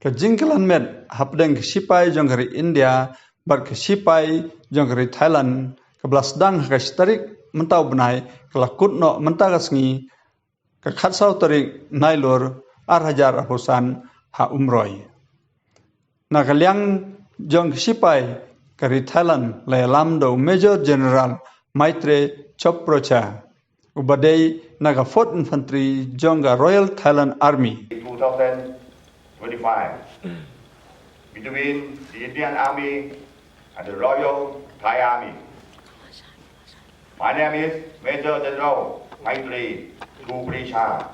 ke jingiakilan met hapdeng ke shipai jongkari India bar ke shipai jongkari Thailand ke blasdang ke starik mentau benai ke lakut no menta ke sngi ke khatsau tarik nailur hajar apusan ha Umroi. Na kaliang jong ke shipai kari Thailand layalam do Major General Maitre Choprocha ubadai naga 4th Infantry jonga Royal Thailand Army 2025 between the Indian Army and the Royal Thai Army. My name is Major General Maitre Choprocha,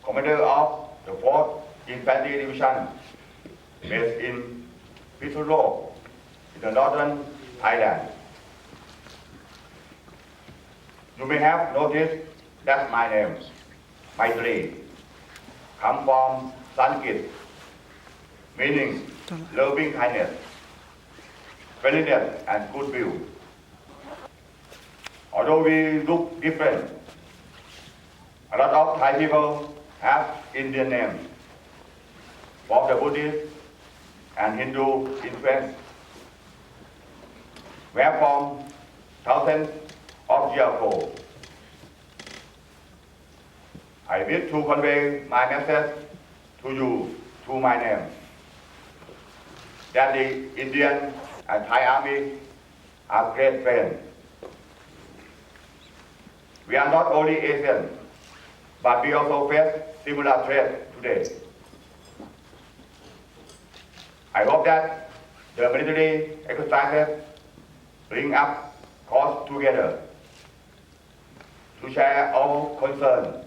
Commander of the 4th Infantry Division based in Pittsburgh in the northern Thailand. You may have noticed that my name, Maitri, comes from Sanskrit, meaning loving kindness, friendliness, and goodwill. Although we look different, a lot of Thai people have Indian names from the Buddhist and Hindu influence. We are from thousands of years ago. I wish to convey my message to you through my name, that the Indian and Thai army are great friends. We are not only Asian, but we also face similar threats today. I hope that the military exercises bring up cause together to share our concern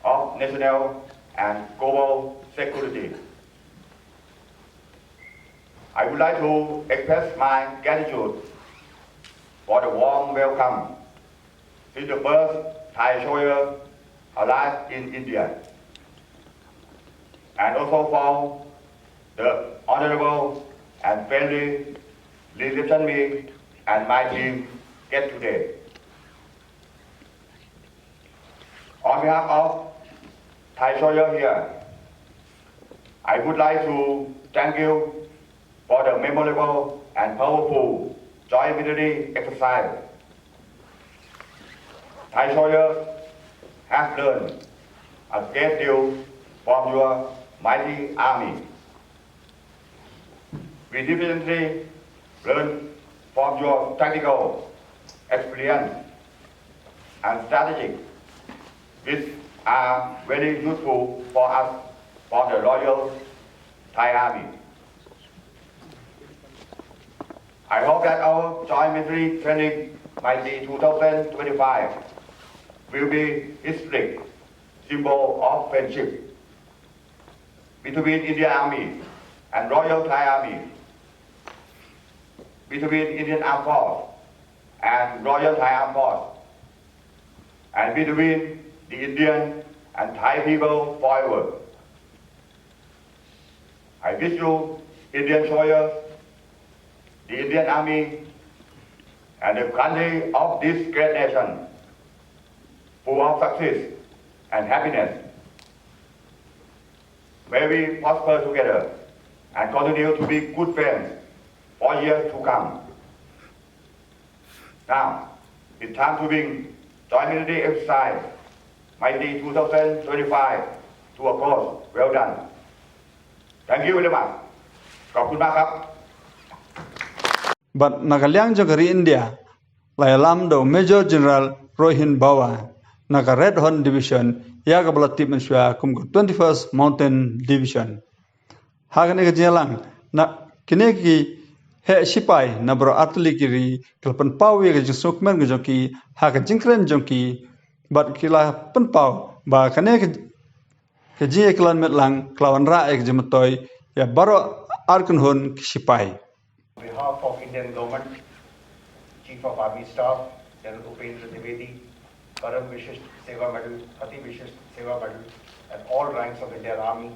of national and global security. I would like to express my gratitude for the warm welcome since the first Thai soldier arrived in India, and also for the honorable and friendly reception me and my team get today. On behalf of Thai soldiers here, I would like to thank you for the memorable and powerful joint military exercise. Thai soldiers have learned a great deal from your mighty army. We definitely learn from your tactical experience and strategy, which are very useful for us for the Royal Thai Army. I hope that our joint military training Mighty 2025 will be historic symbol of friendship between Indian Army and Royal Thai Army, between Indian Armed Force and Royal Thai Armed Force, and between the Indian and Thai people forever. I wish you, Indian soldiers, the Indian Army, and the country of this great nation, full of success and happiness. May we prosper together and continue to be good friends for years to come. Now, it's time to bring joint military exercise Mighty 2025 to a close. Well done. Thank you very much. ขอบคุณมากครับ But nakaliang jogari India layalam do Major General Rohin Bawa naga Red Horn Division yaga balatip mensua kumgo 21st Mountain Division. Hagane ke jalang na kineki he shipai na bro atli kiri kelpan pau ye ke sukmen ke joki haga jingkren joki bat kila penpau ba kane ke jingiakilan metlang klawan ra ek jemetoy ya baro arkun hon shipai. On behalf of Indian government, Chief of Army Staff, General Upendra Dwivedi, Param Vishisht Seva Medal, Ati Vishisht Seva Medal, and all ranks of Indian Army,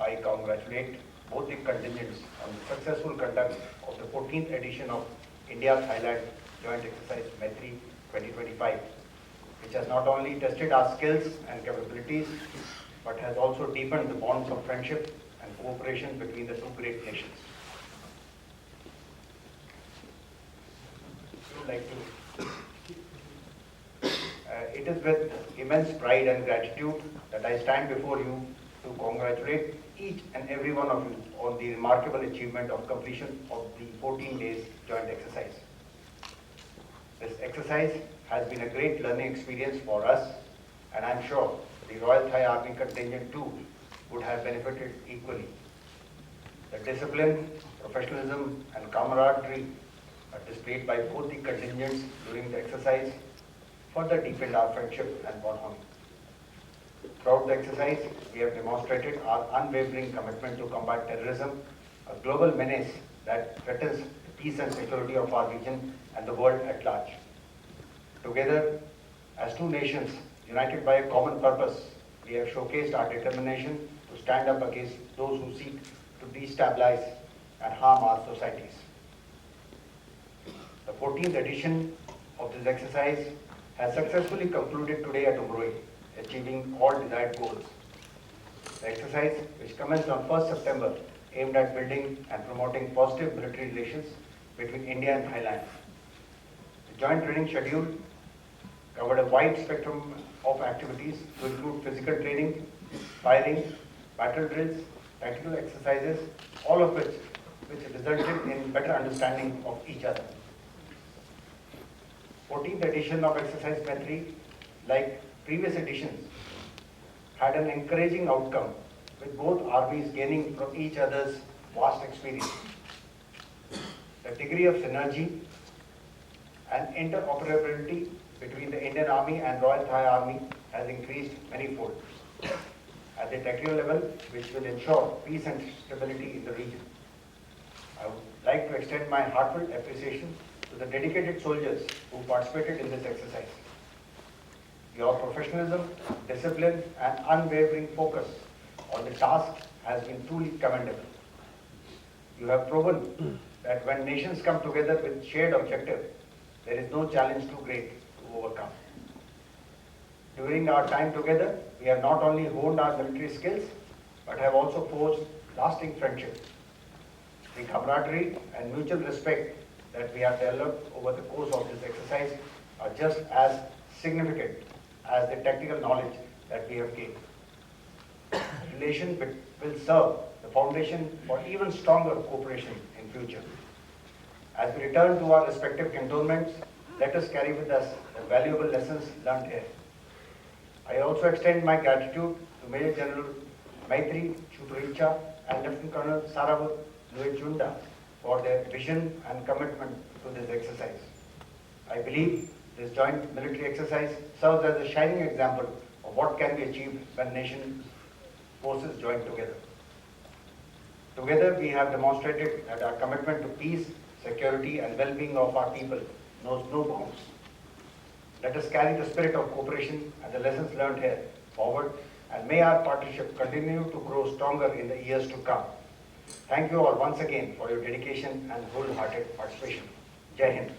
I congratulate both the contingents on the successful conduct of the 14th edition of India-Thailand Joint Exercise Maitri 2025, which has not only tested our skills and capabilities, but has also deepened the bonds of friendship and cooperation between the two great nations. I would like to it is with immense pride and gratitude that I stand before you to congratulate each and every one of you on the remarkable achievement of completion of the 14 days joint exercise. This exercise has been a great learning experience for us, and I'm sure the Royal Thai Army contingent too would have benefited equally. The discipline, professionalism and camaraderie displayed by both the contingents during the exercise further deepened our friendship and bond. Throughout the exercise, we have demonstrated our unwavering commitment to combat terrorism, a global menace that threatens the peace and security of our region and the world at large. Together, as two nations united by a common purpose, we have showcased our determination to stand up against those who seek to destabilize and harm our societies. The 14th edition of this exercise has successfully concluded today at Umroi, achieving all desired goals. The exercise, which commenced on 1st September, aimed at building and promoting positive military relations between India and Thailand. The joint training schedule covered a wide spectrum of activities to include physical training, firing, battle drills, tactical exercises, all of which resulted in better understanding of each other. 14th edition of Exercise Methri, like previous editions, had an encouraging outcome, with both armies gaining from each other's vast experience. The degree of synergy and interoperability between the Indian Army and Royal Thai Army has increased manifold at the technical level, which will ensure peace and stability in the region. I would like to extend my heartfelt appreciation to the dedicated soldiers who participated in this exercise. Your professionalism, discipline, and unwavering focus on the task has been truly commendable. You have proven that when nations come together with shared objective, there is no challenge too great to overcome. During our time together, we have not only honed our military skills, but have also forged lasting friendship. The camaraderie and mutual respect that we have developed over the course of this exercise are just as significant as the technical knowledge that we have gained. Relation will serve the foundation for even stronger cooperation in future. As we return to our respective cantonments, let us carry with us the valuable lessons learned here. I also extend my gratitude to Major General Maitri Chuturicha and Lieutenant Colonel Sarawat Luechunda for their vision and commitment to this exercise. I believe this joint military exercise serves as a shining example of what can be achieved when nation forces join together. Together, we have demonstrated that our commitment to peace, security, and well-being of our people knows no bounds. Let us carry the spirit of cooperation and the lessons learned here forward, and may our partnership continue to grow stronger in the years to come. Thank you all once again for your dedication and wholehearted participation. Jai Hind.